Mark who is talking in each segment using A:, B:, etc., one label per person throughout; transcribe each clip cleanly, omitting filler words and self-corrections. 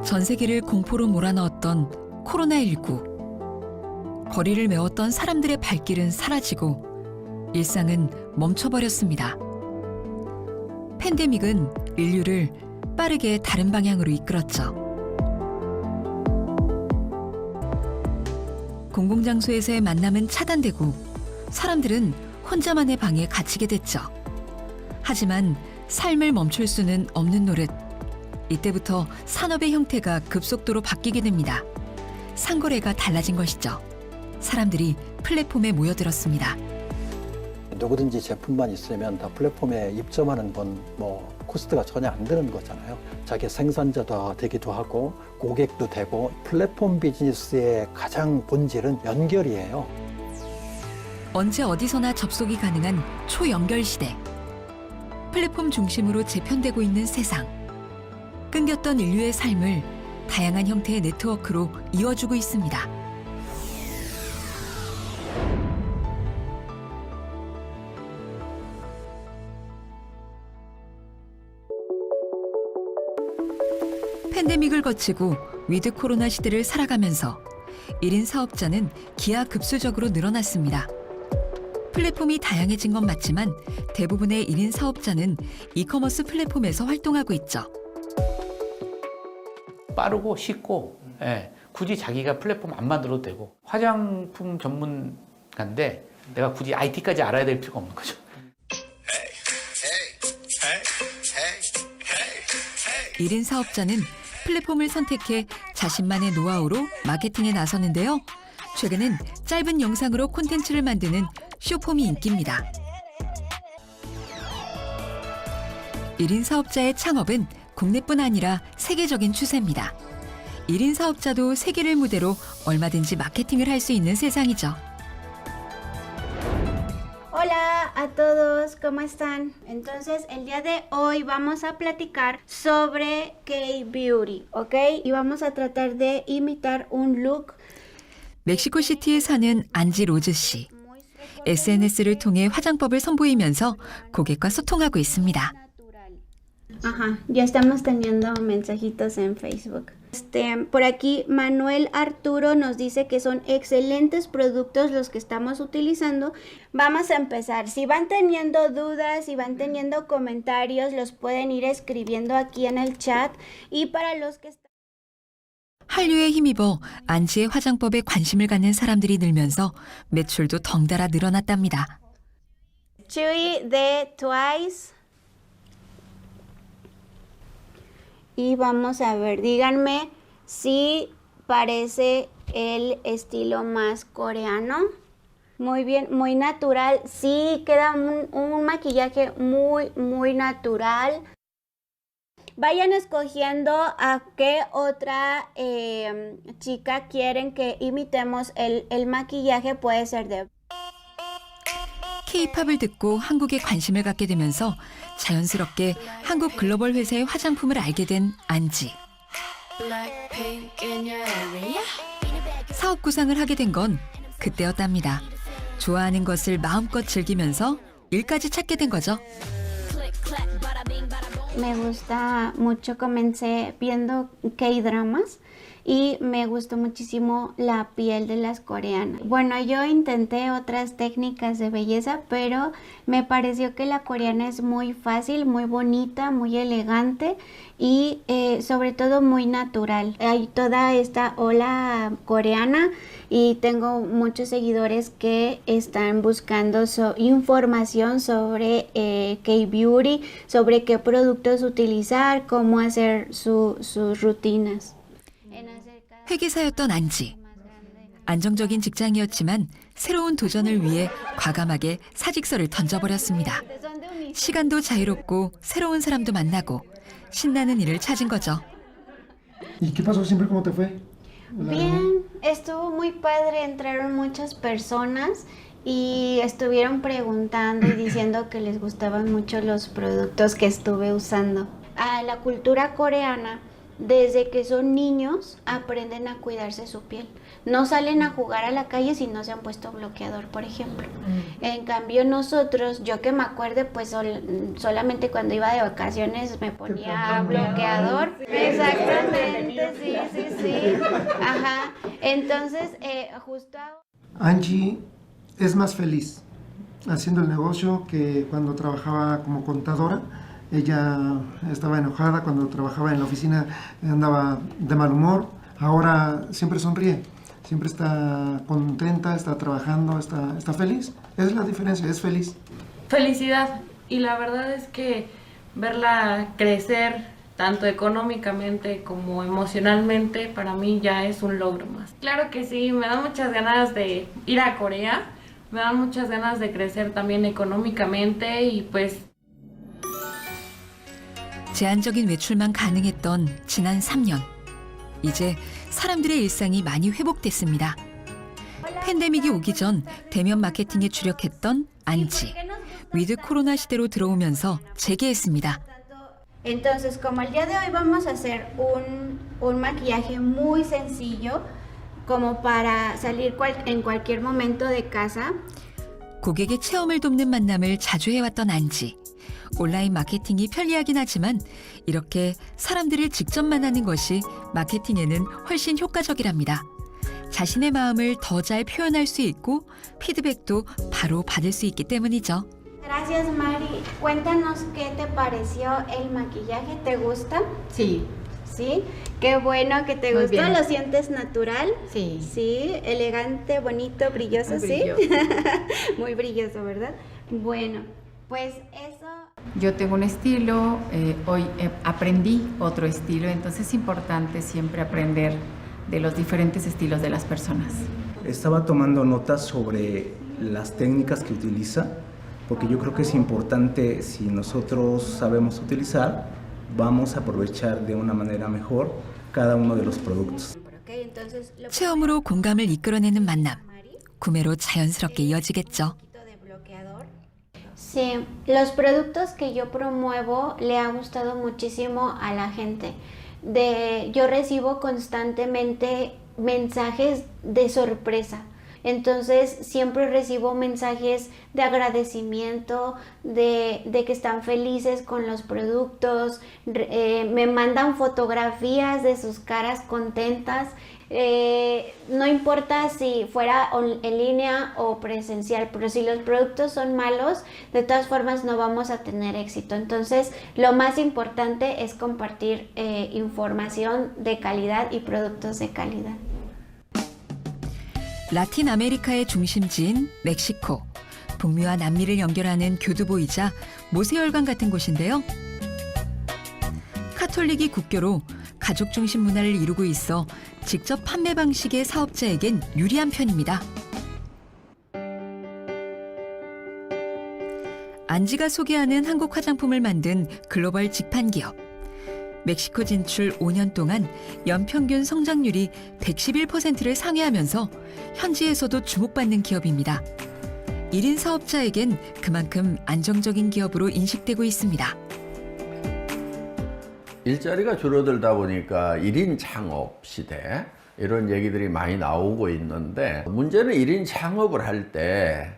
A: 전 세계를 공포로 몰아넣었던 코로나19. 거리를 메웠던 사람들의 발길은 사라지고 일상은 멈춰버렸습니다. 팬데믹은 인류를 빠르게 다른 방향으로 이끌었죠. 공공장소에서의 만남은 차단되고 사람들은 혼자만의 방에 갇히게 됐죠. 하지만 삶을 멈출 수는 없는 노릇. 이때부터 산업의 형태가 급속도로 바뀌게 됩니다. 상거래가 달라진 것이죠. 사람들이 플랫폼에 모여들었습니다.
B: 누구든지 제품만 있으면 다 플랫폼에 입점하는 건 코스트가 전혀 안 드는 거잖아요. 자기 생산자도 되기도 하고 고객도 되고 플랫폼 비즈니스의 가장 본질은 연결이에요.
A: 언제 어디서나 접속이 가능한 초연결 시대. 플랫폼 중심으로 재편되고 있는 세상. 끊겼던 인류의 삶을 다양한 형태의 네트워크로 이어주고 있습니다. 팬데믹을 거치고 위드 코로나 시대를 살아가면서 1인 사업자는 기하급수적으로 늘어났습니다. 플랫폼이 다양해진 건 맞지만 대부분의 1인 사업자는 이커머스 플랫폼에서 활동하고 있죠.
C: 빠르고 쉽고 굳이 자기가 플랫폼 안 만들어도 되고 화장품 전문가인데 내가 굳이 IT까지 알아야 될 필요가 없는 거죠.
A: 1인 사업자는 플랫폼을 선택해 자신만의 노하우로 마케팅에 나서는데요. 최근엔 짧은 영상으로 콘텐츠를 만드는 쇼폼이 인기입니다. 1인 사업자의 창업은 국내뿐 아니라 세계적인 추세입니다. 1인 사업자도 세계를 무대로 얼마든지 마케팅을 할 수 있는 세상이죠.
D: Hola a todos, ¿cómo están? Entonces, el día de hoy vamos a platicar sobre K-Beauty, ¿ok? Y vamos a tratar de imitar un look.
A: 멕시코 시티에 사는 안지 로즈 씨. SNS를 통해 화장법을 선보이면서 고객과 소통하고 있습니다.
D: Ajá, ya estamos teniendo mensajitos en Facebook. Por aquí Manuel Arturo nos dice que son excelentes productos los que estamos utilizando. Vamos a empezar. Si van teniendo dudas, si van teniendo comentarios, los pueden ir escribiendo aquí en el chat. Y para los que están...
A: 한류에 힘입어 안지의 화장법에 관심을 갖는 사람들이 늘면서 매출도 덩달아 늘어났답니다.
D: Chuy de Twice. Y vamos a ver, díganme si parece el estilo más coreano. Muy bien, muy natural. Sí, queda un maquillaje muy natural. Vayan escogiendo a qué otra chica quieren que imitemos el maquillaje. Puede ser de...
A: K-팝을 듣고 한국에 관심을 갖게 되면서 자연스럽게 한국 글로벌 회사의 화장품을 알게 된 안지. 사업 구상을 하게 된 건 그때였답니다. 좋아하는 것을 마음껏 즐기면서 일까지 찾게 된 거죠.
D: Me gusta mucho, comencé viendo K-dramas y me gustó muchísimo la piel de las coreanas. Bueno, yo intenté otras técnicas de belleza, pero me pareció que la coreana es muy fácil, muy bonita, muy elegante y sobre todo muy natural. Hay toda esta ola coreana y tengo muchos seguidores que están buscando información sobre K-Beauty, sobre qué productos utilizar, cómo hacer sus rutinas.
A: 회계사였던 안지. 안정적인 직장이었지만 새로운 도전을 위해 과감하게 사직서를 던져버렸습니다. 시간도 자유롭고 새로운 사람도 만나고 신나는 일을 찾은 거죠.
E: ¿Y qué pasó siempre? ¿Cómo te fue?
D: Bien, estuvo muy padre, entraron muchas personas y estuvieron preguntando y diciendo que les gustaban mucho los productos que estuve usando. La cultura coreana desde que son niños aprenden a cuidarse su piel. No salen a jugar a la calle si no se han puesto bloqueador, por ejemplo. En cambio nosotros, yo que me acuerde, pues solamente cuando iba de vacaciones me ponía bloqueador. Exactamente, sí. Ajá. Entonces, justo...
E: Angie es más feliz haciendo el negocio que cuando trabajaba como contadora. Ella estaba enojada cuando trabajaba en la oficina, andaba de mal humor. Ahora siempre sonríe, siempre está contenta, está trabajando, está feliz. Esa es la diferencia, es feliz.
F: Felicidad, y la verdad es que verla crecer tanto económicamente como emocionalmente para mí ya es un logro más. Claro que sí, me dan muchas ganas de ir a Corea, me dan muchas ganas de crecer también económicamente y pues
A: 제한적인 외출만 가능했던 지난 3년. 이제 사람들의 일상이 많이 회복됐습니다. 팬데믹이 오기 전 대면 마케팅에 주력했던 안지. 위드 코로나 시대로 들어오면서 재개했습니다.
D: Entonces, como el día de hoy vamos a hacer un maquillaje muy sencillo, como para salir en cualquier momento de casa.
A: 고객의 체험을 돕는 만남을 자주 해왔던 안지. 온라인 마케팅이 편리하긴 하지만 이렇게 사람들을 직접 만나는 것이 마케팅에는 훨씬 효과적이랍니다. 자신의 마음을 더 잘 표현할 수 있고 피드백도 바로 받을 수 있기 때문이죠.
D: Gracias, Mari. Cuéntanos qué te pareció el maquillaje. ¿Te gusta?
G: Sí,
D: Sí. Qué bueno que te
G: Muy
D: gustó.
G: bien.
D: ¿Lo sientes natural?
G: sí.
D: Sí. Elegante, bonito, brilloso,
G: Muy
D: ¿sí?
G: brilloso.
D: Muy brilloso, ¿verdad? Bueno, pues eso...
G: Yo tengo un estilo, hoy aprendí otro estilo, entonces es importante siempre aprender de los diferentes estilos de las personas.
H: Estaba tomando notas sobre las técnicas que utiliza, porque yo creo que es importante, si nosotros sabemos utilizar, vamos a aprovechar de una manera mejor cada uno de los productos.
D: Okay, entonces,
A: 체험으로 공감을 이끌어내는 만남. 구매로 자연스럽게 이어지겠죠.
D: de bloqueador. Sí, los productos que yo promuevo le ha gustado muchísimo a la gente. Yo recibo constantemente mensajes de sorpresa. Entonces siempre recibo mensajes de agradecimiento, de que están felices con los productos, me mandan fotografías de sus caras contentas. No importa si fuera en línea o presencial, pero si los productos son malos, de todas formas no vamos a tener éxito. Entonces, lo más importante es compartir información de calidad y productos de calidad.
A: 라틴 아메리카의 중심지인 멕시코. 북미와 남미를 연결하는 교두보이자 모세혈관 같은 곳인데요. 카톨릭이 국교로 가족 중심 문화를 이루고 있어 직접 판매 방식의 사업자에겐 유리한 편입니다. 안지가 소개하는 한국 화장품을 만든 글로벌 직판 기업. 멕시코 진출 5년 동안 연평균 성장률이 111%를 상회하면서 현지에서도 주목받는 기업입니다. 1인 사업자에겐 그만큼 안정적인 기업으로 인식되고 있습니다.
I: 일자리가 줄어들다 보니까 1인 창업 시대 이런 얘기들이 많이 나오고 있는데 문제는 1인 창업을 할 때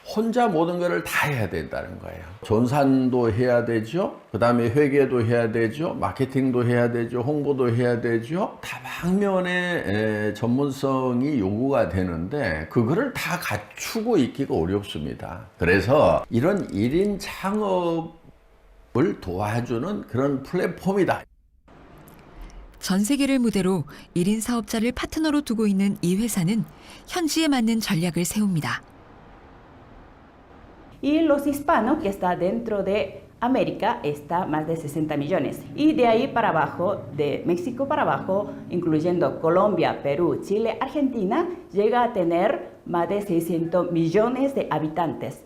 I: 혼자 모든 것을 다 해야 된다는 거예요. 전산도 해야 되죠. 그 다음에 회계도 해야 되죠. 마케팅도 해야 되죠. 홍보도 해야 되죠. 다방면의 전문성이 요구가 되는데 그거를 다 갖추고 있기가 어렵습니다. 그래서 이런 1인 창업을 도와주는 그런 플랫폼이다.
A: 전 세계를 무대로 1인 사업자를 파트너로 두고 있는 이 회사는 현지에 맞는 전략을 세웁니다.
J: Y los hispanos que está dentro de América está más de 60 millones. Y de ahí para abajo, de México para abajo, incluyendo Colombia, Perú, Chile, Argentina, llega a tener más de 600 millones de habitantes.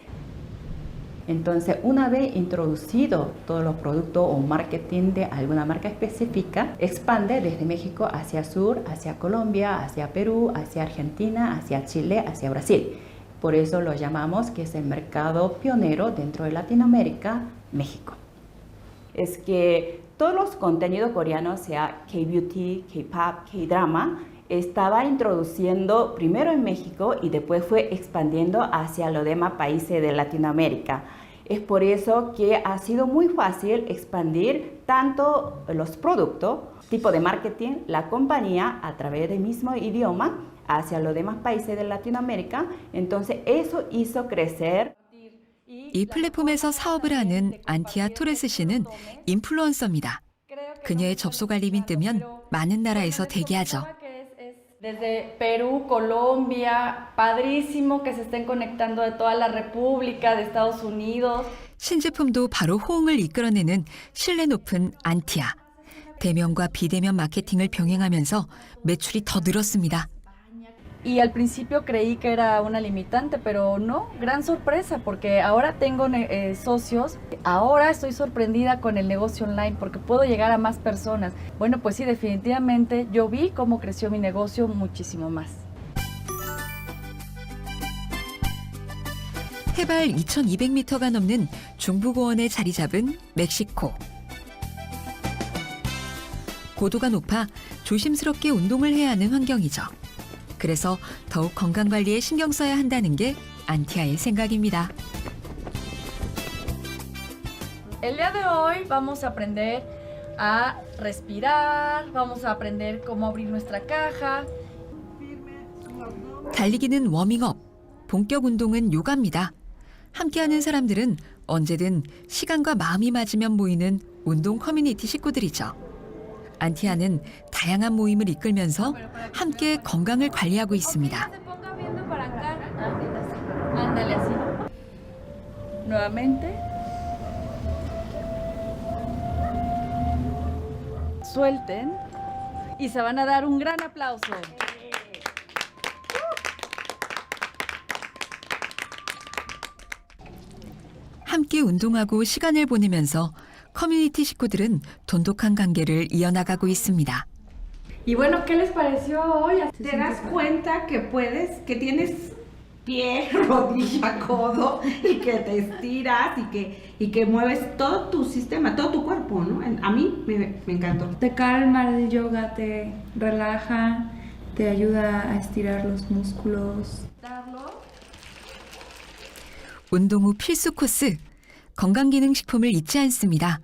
J: Entonces, una vez introducido todos los productos o marketing de alguna marca específica, expande desde México hacia sur, hacia Colombia, hacia Perú, hacia Argentina, hacia Chile, hacia Brasil. Por eso lo llamamos que es el mercado pionero dentro de Latinoamérica, México. Es que todos los contenidos coreanos, sea K-beauty, K-pop, K-drama, estaba introduciendo primero en México y después fue expandiendo hacia los demás países de Latinoamérica. Es por eso que ha sido muy fácil expandir tanto los productos, tipo de marketing, la compañía a través del mismo idioma hacia los demás países de Latinoamérica. Entonces eso hizo crecer.
A: 이 플랫폼에서 사업을 하는 안티아 토레스 씨는 인플루언서입니다. 그녀의 접속 알림이 뜨면 많은 나라에서 대기하죠.
K: Desde Perú, Colombia, padrísimo que se estén conectando de toda la República, de Estados Unidos.
A: 신제품도 바로 호응을 이끌어내는 신뢰 높은 안티아. 대면과 비대면 마케팅을 병행하면서 매출이 더 늘었습니다.
K: Y al principio creí que era una limitante, pero no, gran sorpresa, porque ahora tengo socios. Ahora estoy sorprendida con el negocio online porque puedo llegar a más personas. Bueno, pues sí, definitivamente yo vi cómo creció mi negocio muchísimo más.
A: 해발 2,200m가 넘는 중부고원에 자리 잡은 멕시코. 고도가 높아 조심스럽게 운동을 해야 하는 환경이죠. 그래서 더욱 건강관리에 신경 써야 한다는 게 안티아의 생각입니다.
K: El día de hoy vamos a aprender a respirar, vamos a aprender cómo abrir nuestra caja.
A: 달리기는 워밍업, 본격 운동은 요가입니다. 함께하는 사람들은 언제든 시간과 마음이 맞으면 모이는 운동 커뮤니티 식구들이죠. 안티아는 다양한 모임을 이끌면서 함께 건강을 관리하고 있습니다.
K: Ándale así. Nuevamente. Suelten y se van a dar un gran aplauso.
A: 함께 운동하고 시간을 보내면서 커뮤니티 식구들은 돈독한 관계를 이어나가고 있습니다.
K: Y bueno, ¿qué les pareció hoy?
L: Te das cuenta que puedes, que tienes pie, rodilla, codo y que te estiras y que mueves todo tu sistema, todo tu cuerpo, ¿no? A mí me encantó.
M: Te calma el yoga, te relaja, te ayuda a estirar los músculos.
A: 운동 후 필수 코스, 건강기능식품을 잊지 않습니다.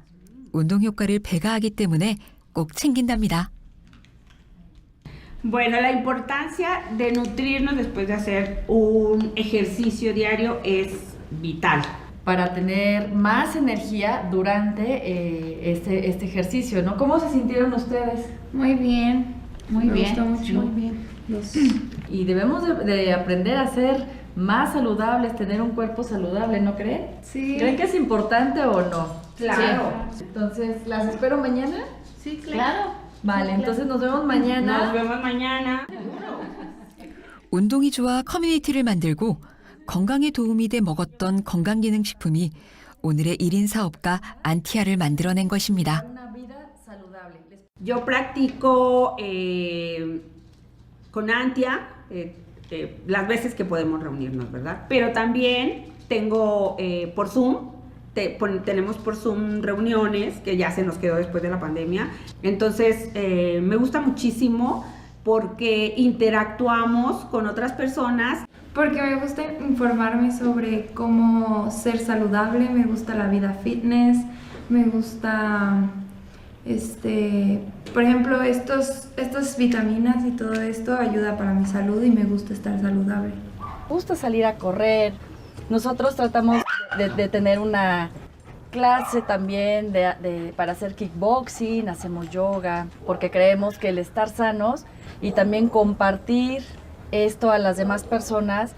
A: 운동 효과를 배가하기 때문에 꼭 챙긴답니다.
L: Bueno, la importancia de nutrirnos después de hacer un ejercicio diario es vital.
K: Para tener más energía durante este ejercicio, ¿no? ¿Cómo se sintieron ustedes?
M: Muy bien,
K: Muy
M: me
K: bien,
M: gustó mucho.
L: Muy bien.
K: Y debemos de aprender a ser más saludables, tener un cuerpo saludable, ¿no creen?
M: Sí.
K: ¿Creen que es importante o no?
L: Claro.
K: Sí. Entonces, ¿las espero mañana?
L: Sí, claro.
K: Vale, entonces nos vemos mañana.
L: Nos vemos mañana.
A: 운동이 좋아 커뮤니티를 만들고 건강에 도움이 돼 먹었던 건강기능식품이 오늘의 1인 사업가 안티아를 만들어낸 것입니다.
K: Una vida saludable.
L: Yo practico con Antia las veces que podemos reunirnos, ¿verdad? Pero también tengo por Zoom, tenemos por Zoom reuniones que ya se nos quedó después de la pandemia. Entonces me gusta muchísimo porque interactuamos con otras personas.
M: Porque me gusta informarme sobre cómo ser saludable, me gusta la vida fitness, me gusta, por ejemplo, estas vitaminas y todo esto ayuda para mi salud y me gusta estar saludable.
K: Me gusta salir a correr. Nosotros tratamos de tener una clase también para hacer kickboxing, hacemos yoga, porque creemos que el estar sanos y también compartir esto a las demás personas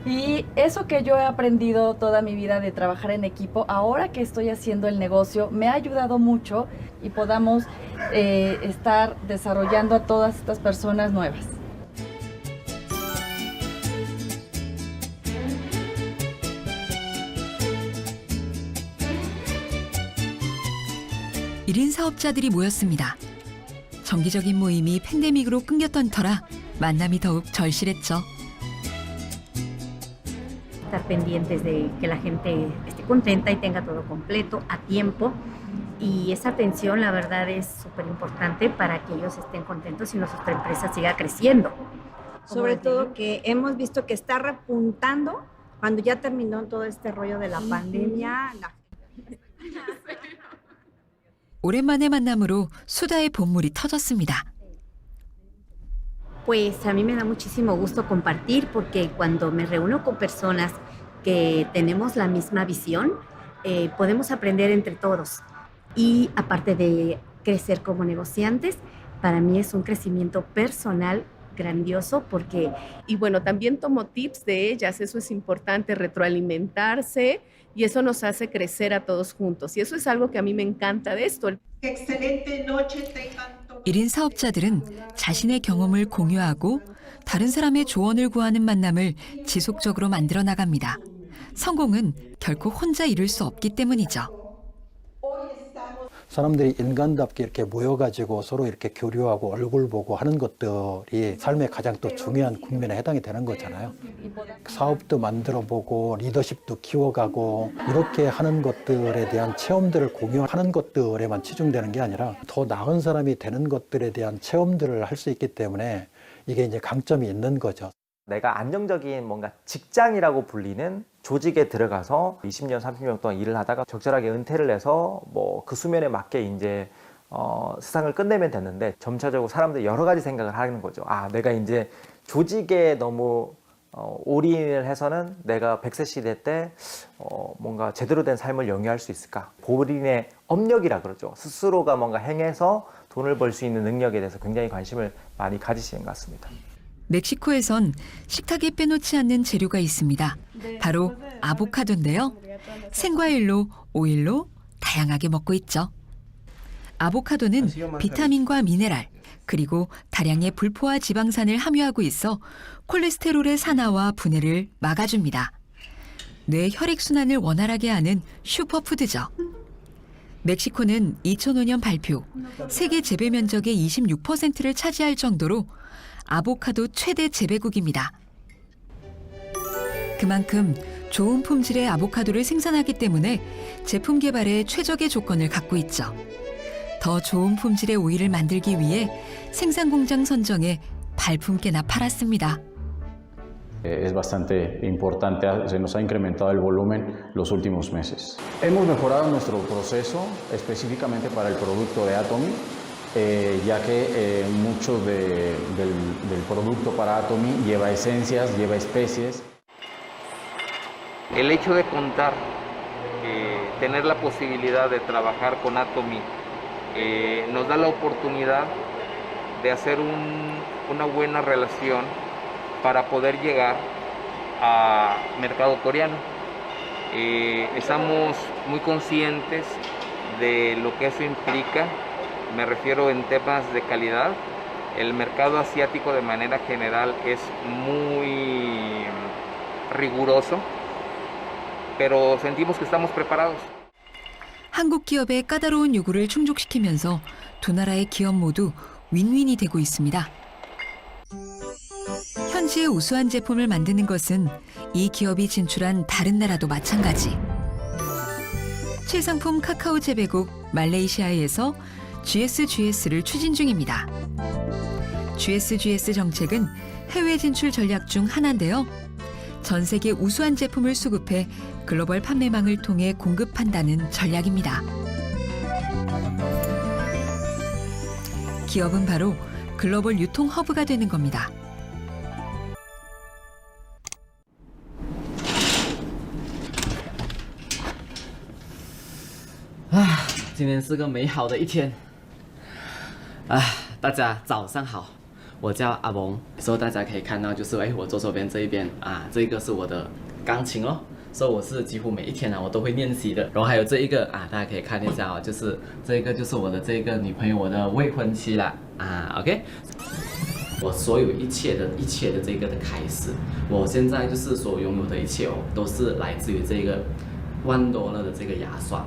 K: y eso que yo he aprendido toda mi vida de trabajar en equipo, ahora que estoy haciendo el negocio, me ha ayudado mucho y podamos estar desarrollando a todas estas personas nuevas.
A: 일인 사업자들이 모였습니다. 정기적인 모임이 팬데믹으로 끊겼던 터라 만남이 더욱 절실했죠.
N: Estar pendientes de que la gente esté contenta y tenga todo completo a tiempo. y esa atención la verdad es súper importante para que ellos estén contentos y nuestra empresa siga creciendo.
O: Sobre todo que hemos visto que está repuntando cuando ya terminó todo este rollo de la pandemia.
A: 오랜만의 만남으로 수다의 본물이 터졌습니다.
N: Pues a mí me da muchísimo gusto compartir porque cuando me reúno con personas que tenemos la misma visión, podemos aprender entre todos. Y aparte de crecer como negociantes, para mí es un crecimiento personal grandioso porque...
P: Y bueno, también tomo tips de ellas, eso es importante, retroalimentarse y eso nos hace crecer a todos juntos. Y eso es algo que a mí me encanta de esto.
Q: excelente noche tengan todos.
A: 1인 사업자들은 자신의 경험을 공유하고 다른 사람의 조언을 구하는 만남을 지속적으로 만들어 나갑니다. 성공은 결코 혼자 이룰 수 없기 때문이죠.
B: 사람들이 인간답게 이렇게 모여가지고 서로 이렇게 교류하고 얼굴 보고 하는 것들이 삶의 가장 또 중요한 국면에 해당이 되는 거잖아요. 사업도 만들어 보고 리더십도 키워가고 이렇게 하는 것들에 대한 체험들을 공유하는 것들에만 치중되는 게 아니라 더 나은 사람이 되는 것들에 대한 체험들을 할 수 있기 때문에 이게 이제 강점이 있는 거죠.
R: 내가 안정적인 뭔가 직장이라고 불리는 조직에 들어가서 20년, 30년 동안 일을 하다가 적절하게 은퇴를 해서 뭐 그 수면에 맞게 이제 세상을 끝내면 됐는데 점차적으로 사람들이 여러 가지 생각을 하는 거죠. 아, 내가 이제 조직에 너무 올인을 해서는 내가 100세 시대 때 뭔가 제대로 된 삶을 영위할 수 있을까? 본인의 업력이라 그러죠. 스스로가 뭔가 행해서 돈을 벌 수 있는 능력에 대해서 굉장히 관심을 많이 가지시는 것 같습니다.
A: 멕시코에선 식탁에 빼놓지 않는 재료가 있습니다. 바로 아보카도인데요. 생과일로, 오일로 다양하게 먹고 있죠. 아보카도는 비타민과 미네랄, 그리고 다량의 불포화 지방산을 함유하고 있어 콜레스테롤의 산화와 분해를 막아줍니다. 뇌 혈액순환을 원활하게 하는 슈퍼푸드죠. 멕시코는 2005년 발표, 세계 재배 면적의 26%를 차지할 정도로 아보카도 최대 재배국입니다. 그만큼 좋은 품질의 아보카도를 생산하기 때문에 제품 개발에 최적의 조건을 갖고 있죠. 더 좋은 품질의 오일을 만들기 위해 생산 공장 선정에 발품께나 팔았습니다.
S: Es bastante importante, se nos ha incrementado el volumen los últimos meses. Hemos mejorado nuestro proceso específicamente para el producto de Atomy, ya que mucho del producto para Atomy lleva esencias, lleva especies.
T: El hecho de contar, tener la posibilidad de trabajar con Atomy, nos da la oportunidad de hacer una buena relación para poder llegar al mercado coreano. Estamos muy conscientes de lo que eso implica, me refiero en temas de calidad. El mercado asiático de manera general es muy riguroso, pero sentimos que estamos preparados.
A: 한국 기업의 까다로운 요구를 충족시키면서 두 나라의 기업 모두 윈윈이 되고 있습니다. 현지의 우수한 제품을 만드는 것은 이 기업이 진출한 다른 나라도 마찬가지. 최상품 카카오 재배국 말레이시아에서 GSGS를 추진 중입니다. GSGS 정책은 해외 진출 전략 중 하나인데요. 전 세계 우수한 제품을 수급해 글로벌 판매망을 통해 공급한다는 전략입니다. 기업은 바로 글로벌 유통 허브가 되는 겁니다.
U: 今天是个美好的一天。大家早上好，我叫阿蒙。所以大家可以看到，就是我左手边这一边这个是我的钢琴哦。所以我是几乎每一天我都会练习的。然后还有这一个大家可以看一下就是这个就是我的这个女朋友，我的未婚妻啦OK。我所有一切的这个的开始，我现在就是所拥有的一切都是来自于这个$1000的这个牙刷。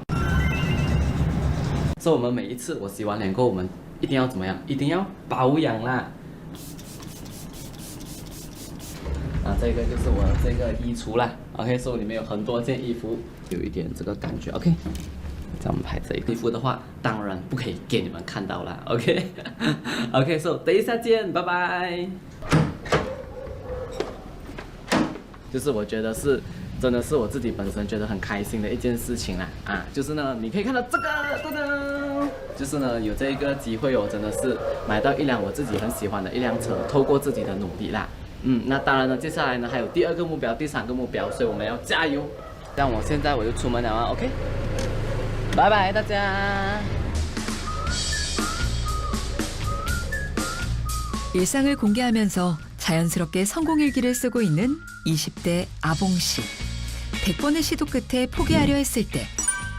U: 所以我们每一次我洗完脸后，我们一定要怎么样？一定要保养啦。这个就是我这个衣橱啦 ，OK， 所以里面有很多件衣服，有一点这个感觉 ，OK。在我们拍这一个衣服的话，当然不可以给你们看到啦。OK，OK，so 等一下见，拜拜。就是我觉得是，真的是我自己本身觉得很开心的一件事情啦。就是呢，你可以看到这个，噔噔，就是呢有这一个机会，我真的是买到一辆我自己很喜欢的一辆车，透过自己的努力啦。那当然呢，接下来呢还有第2个目标、第3个目标，所以我们要加油。像我现在我就出门了啊 ，OK， 拜拜大家。
A: 일상을 공개하면서 자연스럽게 성공 일기를 쓰고 있는 20대 아봉 씨. 100번의 시도 끝에 포기하려 했을 때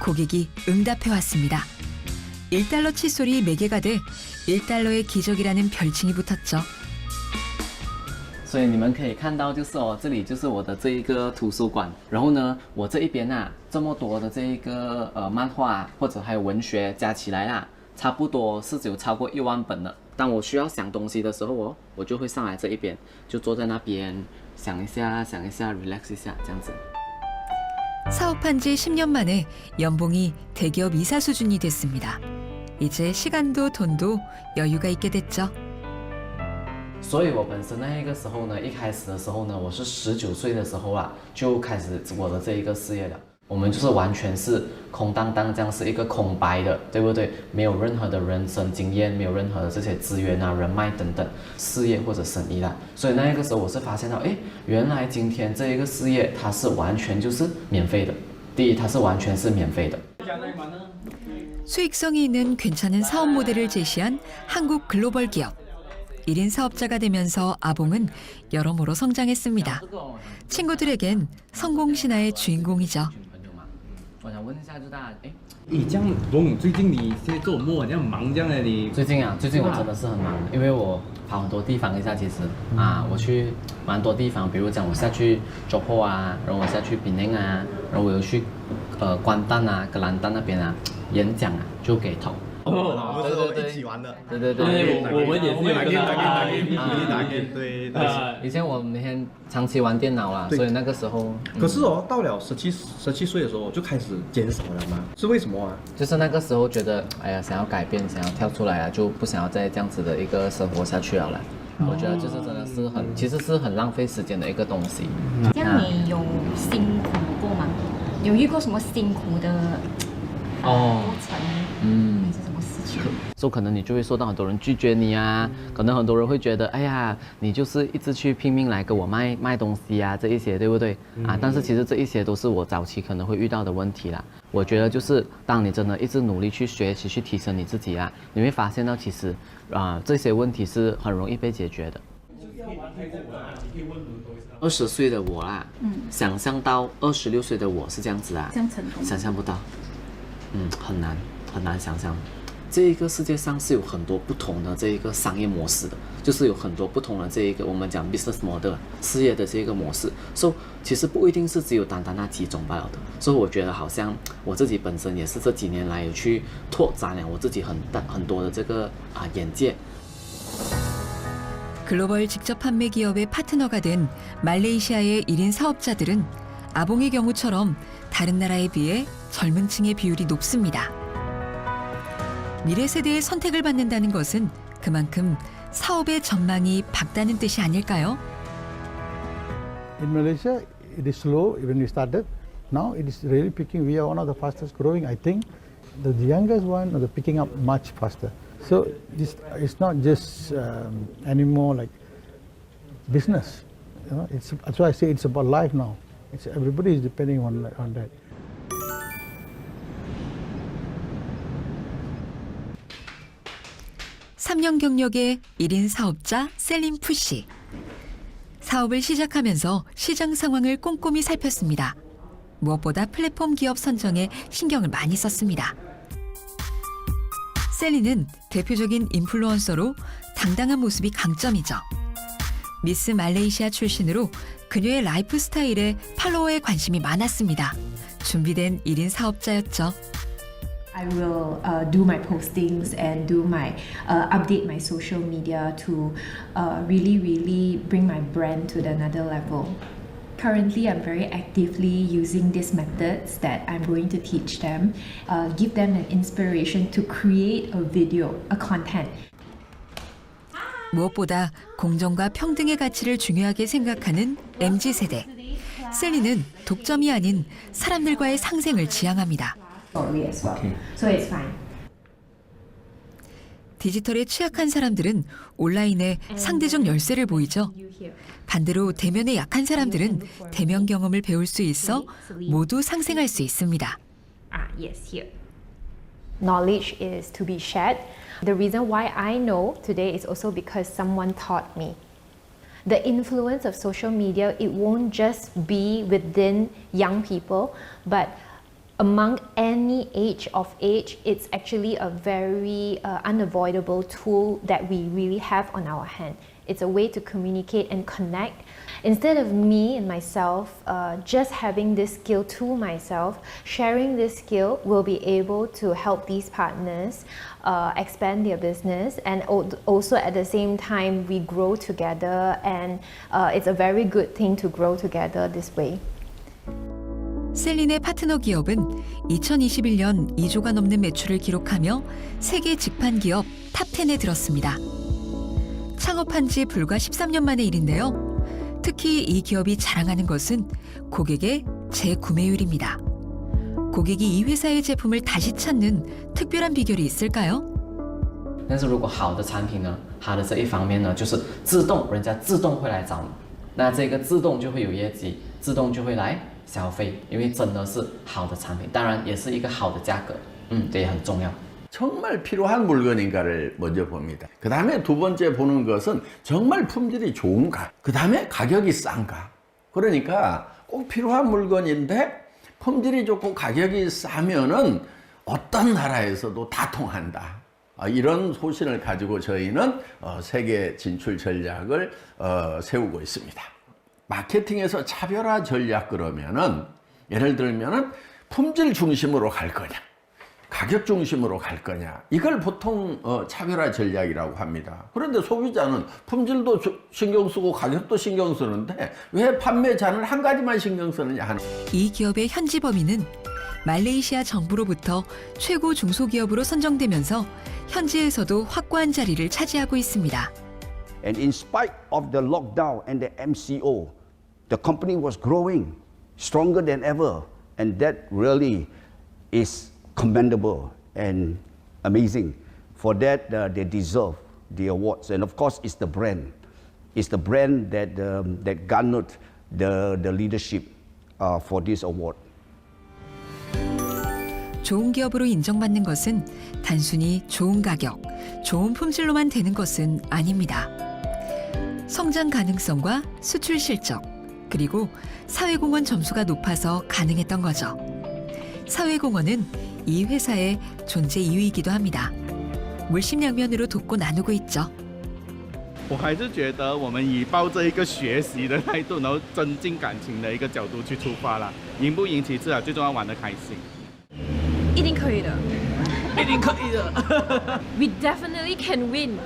A: 고객이 응답해 왔습니다. 1달러 칫솔이 매개가 돼 1달러의 기적이라는 별칭이 붙었죠.
U: 所以你们可以看到，就是这里就是我的这一个图书馆。然后呢，我这一边这么多的这一个漫画或者还有文学加起来啦，差不多是有超过1万本了。当我需要想东西的时候我就会上来这一边，就坐在那边想一下 relax 一下这样子。
A: 사업한 지 10년 만에 연봉이 대기업 이사 수준이 됐습니다. 이제 시간도 돈도 여유가 있게 됐죠.
U: 所以我本身那一个时候呢，一开始的时候呢，我是19岁的时候就开始我的这一个事业了。我们就是完全是空荡荡这样，是一个空白的，对不对？没有任何的人生经验，没有任何的这些资源人脉等等，事业或者生意啦。所以那个时候我是发现到，原来今天这一个事业它是完全就是免费的。第一，它是完全是免费的。
A: 수익성이 있는 괜찮은 사업 모델을 제시한 한국 글로벌 기업. 1인 사업자가 되면서 아봉은 여러모로 성장했습니다. 친구들에겐 성공 신화의 주인공이죠.
U: 我想问一下，就大家，
C: 这样，龙，最近你现在做梦这样忙这样的你？
U: 最近我真的是很忙，因为我跑很多地方一下，其实我去蛮多地方，比如讲我下去Johor然后我下去Penang然后我又去关丹格兰丹那边演讲就给投。
C: 对，一起玩的。
U: 对，
C: 我们也是打game，对。
U: 以前我每天长期玩电脑啦，所以那个时候。
C: 可是到了17岁的时候就开始减少了嘛？是为什么
U: 就是那个时候觉得，想要改变，想要跳出来就不想要再这样子的一个生活下去了啦。我觉得就是真的是其实是很浪费时间的一个东西。
N: 这样你有辛苦过吗？有遇过什么辛苦的过程？还是什么事情？
U: 所以可能你就会受到很多人拒绝你可能很多人会觉得，哎呀，你就是一直去拼命来给我卖东西这一些，对不对？但是其实这一些都是我早期可能会遇到的问题啦。我觉得就是当你真的一直努力去学习、去提升你自己你会发现到其实这些问题是很容易被解决的。20岁的我想象到26岁的我是这样子
N: 这样成功？
U: 想象不到，很难想象。这一个世界上是有很多不同的这一个商业模式的，就是有很多不同的这一个我们讲 business model 事业的这个模式，所以其实不一定是只有单单那几种罢了的。所以我觉得好像我自己本身也是这几年来有去拓展了我自己很多的这个眼界。
A: 글로벌 직접 판매 기업의 파트너가 된 말레이시아의 1인 사업자들은 아봉의 경우처럼 다른 나라에 비해 젊은 층의 비율이 높습니다. 미래 세대의 선택을 받는다는 것은 그만큼 사업의 전망이 밝다는 뜻이 아닐까요?
V: In Malaysia, it is slow when we started. Now it is really picking. We are one of the fastest growing. I think the youngest one are picking up much faster. So it's not just anymore like business. That's why I say it's about life now. Everybody is depending on that.
A: (3년) 경력의 1인 사업자 셀린 푸씨. 사업을 시작하면서 시장 상황을 꼼꼼히 살폈습니다. 무엇보다 플랫폼 기업 선정에 신경을 많이 썼습니다. 셀린은 대표적인 인플루언서로 당당한 모습이 강점이죠. 미스 말레이시아 출신으로 그녀의 라이프 스타일에 팔로워에 관심이 많았습니다. 준비된 1인 사업자였죠.
W: I will do my postings and do my update my social media to really bring my brand to another level. Currently, I'm very actively using these methods that I'm going to teach them, give them an inspiration to create a video, a content.
A: 무엇보다 공정과 평등의 가치를 중요하게 생각하는 MZ세대. 셀리는 독점이 아닌 사람들과의 상생을 지향합니다.
W: So it's fine.
A: 디지털에 취약한 사람들은 온라인에 상대적 열세를 보이죠. 반대로 대면에 약한 사람들은 대면 경험을 배울 수 있어 모두 상생할 수 있습니다.
W: Yes, here.
E: Knowledge is to be shared. The reason why I know today is also because someone taught me. The influence of social media, it won't just be within young people, but among any age, it's actually a very unavoidable tool that we really have on our hand. It's a way to communicate and connect. Instead of me and myself just having this skill to myself, sharing this skill will be able to help these partners expand their business, and also at the same time we grow together, and it's a very good thing to grow together this way.
A: 셀린의 파트너 기업은 2021년 2조가 넘는 매출을 기록하며 세계 직판 기업 탑10에 들었습니다. 창업한 지 불과 13년 만의 일인데요. 특히 이 기업이 자랑하는 것은 고객의 재구매율입니다. 고객이 이 회사의 제품을 다시 찾는 특별한 비결이 있을까요?
U: 但是如果好的产品呢，它的这一方面呢，就是自动人家自动会来找你，那这个自动就会有业绩，自动就会来消费，因为真的是好的产品，当然也是一个好的价格，这也很重要。
I: 정말 필요한 물건인가를 먼저 봅니다. 그 다음에 두 번째 보는 것은 정말 품질이 좋은가. 그 다음에 가격이 싼가. 그러니까 꼭 필요한 물건인데 품질이 좋고 가격이 싸면은 어떤 나라에서도 다 통한다. 이런 소신을 가지고 저희는 세계 진출 전략을 세우고 있습니다. 마케팅에서 차별화 전략 그러면은 예를 들면은 품질 중심으로 갈 거냐. 가격 중심으로 갈 거냐. 이걸 보통 차별화 전략이라고 합니다. 그런데 소비자는 품질도 신경 쓰고 가격도 신경 쓰는데 왜 판매자는 한 가지만 신경 쓰느냐 하는.
A: 이 기업의 현지 범위는 말레이시아 정부로부터 최고 중소기업으로 선정되면서 현지에서도 확고한 자리를 차지하고 있습니다.
F: And in spite of the lockdown and the MCO, the company was growing stronger than ever, and that really is commendable and amazing. For that, they deserve the awards. And of course, it's the brand. It's the brand that that garnered the leadership for this award.
A: 좋은 기업으로 인정받는 것은 단순히 좋은 가격, 좋은 품질로만 되는 것은 아닙니다. 성장 가능성과 수출 실적, 그리고 사회공헌 점수가 높아서 가능했던 거죠. 사회공헌은 이 회사의 존재 이유이기도 합니다. 물심양면으로 돕고 나누고 있죠.
G: 我还是觉得我们以抱着一个学习的态度，然后增进感情的一个角度去出发啦。赢不赢其次啊，最重要玩得开心。
W: 一定可以的，
G: 一定可以的。
W: We definitely can win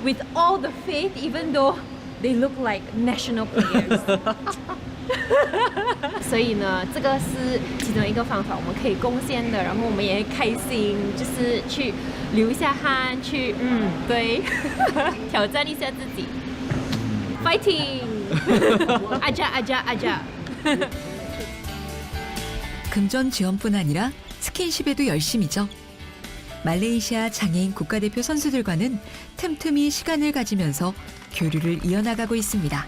W: with all the faith, even though they look like national players.
E: 所以呢，这个是其中一个方法，我们可以贡献的，然后我们也开心，就是去流一下汗，去对，挑战一下自己 ，fighting， 아자 아자 아자。
A: 금전 지원뿐 아니라 스킨십에도 열심이죠. 말레이시아 장애인 국가대표 선수들과는 틈틈이 시간을 가지면서 교류를 이어나가고 있습니다.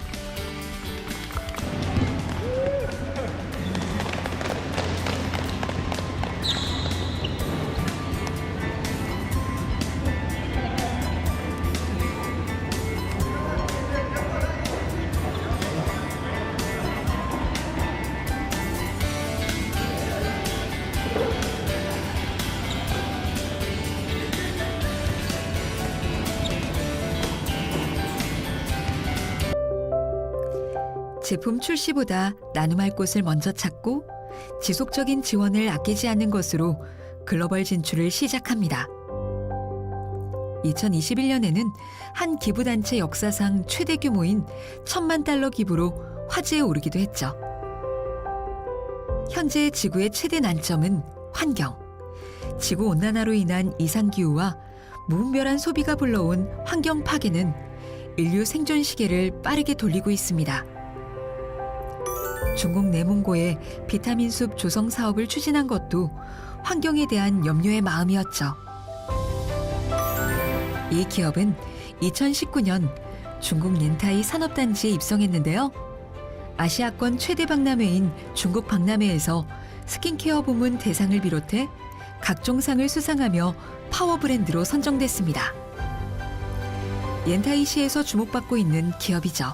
A: 제품 출시보다 나눔할 곳을 먼저 찾고 지속적인 지원을 아끼지 않는 것으로 글로벌 진출을 시작합니다. 2021년에는 한 기부단체 역사상 최대 규모인 $10,000,000 기부로 화제에 오르기도 했죠. 현재 지구의 최대 난점은 환경. 지구 온난화로 인한 이상기후와 무분별한 소비가 불러온 환경 파괴는 인류 생존 시계를 빠르게 돌리고 있습니다. 중국 내몽고의 비타민 숲 조성 사업을 추진한 것도 환경에 대한 염려의 마음이었죠. 이 기업은 2019년 중국 옌타이 산업단지에 입성했는데요. 아시아권 최대 박람회인 중국 박람회에서 스킨케어 부문 대상을 비롯해 각종 상을 수상하며 파워 브랜드로 선정됐습니다. 옌타이시에서 주목받고 있는 기업이죠.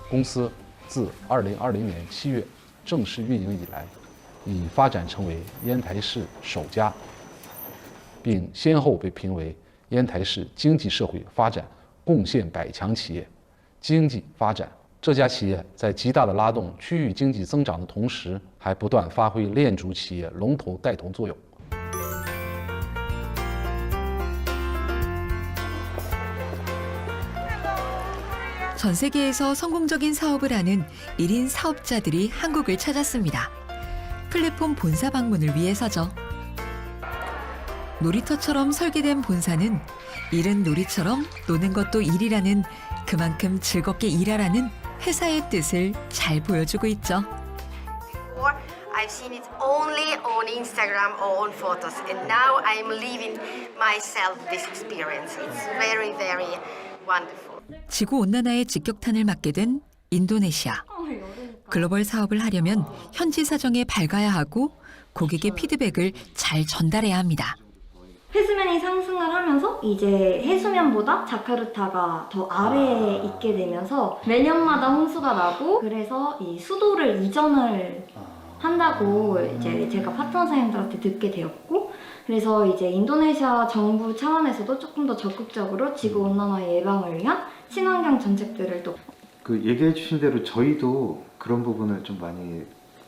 D: 公司自2020年7月正式运营以来，已发展成为烟台市首家，并先后被评为烟台市经济社会发展贡献100强企业。经济发展，这家企业在极大的拉动区域经济增长的同时，还不断发挥链主企业龙头带头作用。
A: 전 세계에서 성공적인 사업을 하는 1인 사업자들이 한국을 찾았습니다. 플랫폼 본사 방문을 위해서죠. 놀이터처럼 설계된 본사는 일은 놀이처럼 노는 것도 일이라는 그만큼 즐겁게 일하라는 회사의 뜻을 잘 보여주고 있죠.
H: I've seen it only on Instagram or on photos, and now I'm living myself this experience. It's very, very wonderful.
A: 지구 온난화의 직격탄을 맞게 된 인도네시아. 글로벌 사업을 하려면 현지 사정에 밝아야 하고 고객의 피드백을 잘 전달해야 합니다.
J: 해수면이 상승을 하면서 이제 해수면보다 자카르타가 더 아래에 있게 되면서 매년마다 홍수가 나고 그래서 이 수도를 이전을 한다고 이제 제가 파트너 선생님들한테 듣게 되었고 그래서 이제 인도네시아 정부 차원에서도 조금 더 적극적으로 지구 온난화 예방을 위한 친환경 정책들을 또
X: 그 얘기해 주신 대로 저희도 그런 부분을 좀 많이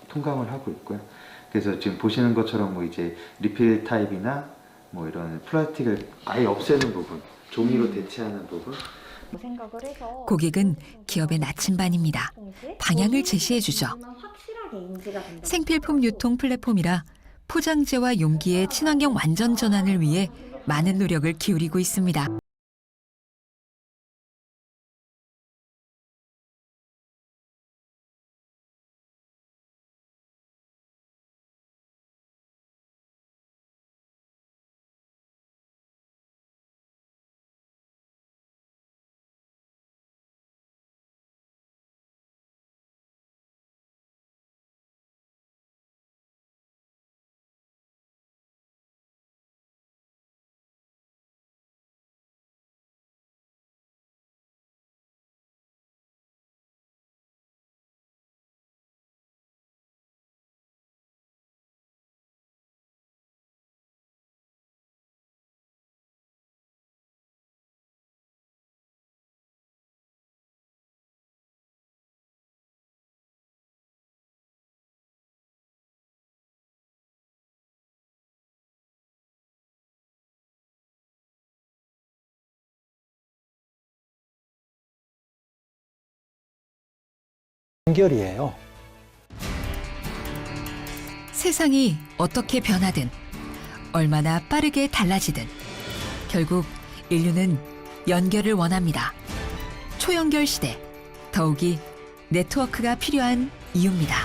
X: 통감을 하고 있고요. 그래서 지금 보시는 것처럼 뭐 이제 리필 타입이나 뭐 이런 플라스틱을 아예 없애는 부분, 종이로 대체하는 부분.
A: 고객은 기업의 나침반입니다. 방향을 제시해주죠. 생필품 유통 플랫폼이라 포장재와 용기의 친환경 완전 전환을 위해 많은 노력을 기울이고 있습니다.
B: 연결이에요.
A: 세상이 어떻게 변하든 얼마나 빠르게 달라지든 결국 인류는 연결을 원합니다. 초연결 시대, 더욱이 네트워크가 필요한 이유입니다.